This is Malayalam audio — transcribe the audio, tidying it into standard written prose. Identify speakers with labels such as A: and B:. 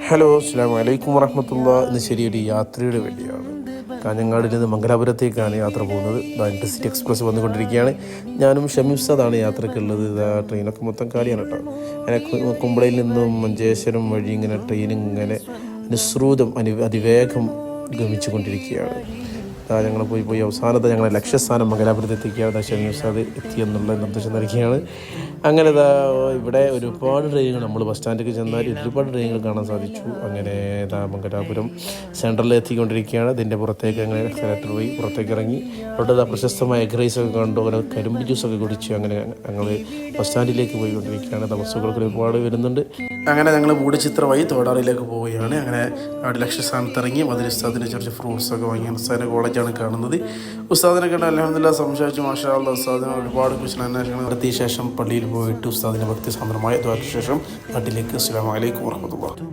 A: ഹലോ, അസ്സലാമു അലൈക്കും വറഹ്മത്തുള്ളാഹി. ഇന്ന് ശരിയൊരു യാത്രയുടെ വേണ്ടിയാണ്. കാഞ്ഞങ്ങാടിൽ നിന്ന് മംഗലാപുരത്തേക്കാണ് യാത്ര പോകുന്നത്. ഇൻ്റർസിറ്റി എക്സ്പ്രസ് വന്നുകൊണ്ടിരിക്കുകയാണ്. ഞാനും ഷമീം ഉസ്താദാണ് യാത്രയ്ക്കുള്ളത്. ട്രെയിനൊക്കെ മൊത്തം കാലിയാണ് കേട്ടോ. അങ്ങനെ കുമ്പളയിൽ നിന്നും മഞ്ചേശ്വരം വഴി ഇങ്ങനെ ട്രെയിൻ ഇങ്ങനെ നിസ്രൂതം അതിവേഗം ഗമിച്ചു കൊണ്ടിരിക്കുകയാണ്. ഞങ്ങൾ പോയി അവസാനത്തെ ഞങ്ങളെ ലക്ഷ്യസ്ഥാനം മംഗലാപുരത്തെത്തിക്കുകയാണ്. ഷമീം ഉസ്താദ് എത്തിയെന്നുള്ള നിർദ്ദേശം നൽകിയാണ്. അങ്ങനെ ഇവിടെ ഒരുപാട് ട്രെയിനുകൾ, നമ്മൾ ബസ് സ്റ്റാൻഡിലേക്ക് ചെന്നാൽ ഒരുപാട് ട്രെയിനുകൾ കാണാൻ സാധിച്ചു. അങ്ങനെ മംഗലാപുരം സെൻട്രലിൽ എത്തിക്കൊണ്ടിരിക്കുകയാണ്. ഇതിൻ്റെ പുറത്തേക്ക് അങ്ങനെ എക്സലേറ്റർ പോയി പുറത്തേക്ക് ഇറങ്ങി അവിടെ പ്രശസ്തമായ എഗ് റൈസൊക്കെ കണ്ടു. അങ്ങനെ കരിമ്പ് ജ്യൂസൊക്കെ കുടിച്ചു. അങ്ങനെ ഞങ്ങൾ ബസ് സ്റ്റാൻഡിലേക്ക് പോയിക്കൊണ്ടിരിക്കുകയാണ്. ബസ്സുകൾക്ക് ഒരുപാട് വരുന്നുണ്ട്. അങ്ങനെ ഞങ്ങൾ മൂടുചിത്രമായി തോടാറിലേക്ക് പോവുകയാണ്. അങ്ങനെ അവിടെ ലക്ഷ്യസ്ഥാനത്ത് ഇറങ്ങി മദനി ഉസ്താദിന് കുറച്ച് ഫ്രൂട്ട്സൊക്കെ വാങ്ങി. ഉസ്താദിൻ്റെ കോളേജാണ് കാണുന്നത്. ഉസ്താദിനെ കണ്ട് അൽഹംദുലില്ലാഹ് സംസാരിച്ചു. മാഷാ അല്ലാഹ് ഉസ്താദിന് ഒരുപാട് കുശലാന്വേഷണങ്ങൾ നടത്തിയ ശേഷം പള്ളിയിൽ പോയിട്ട് ഉസ്താദിൻ്റെ ഭക്തി സാന്ദ്രമായ ദ്വാരയ്ക്ക് ശേഷം നാട്ടിലേക്ക്. അസ്സലാമു അലൈക്കും വറഹ്മത്തുള്ളാഹി.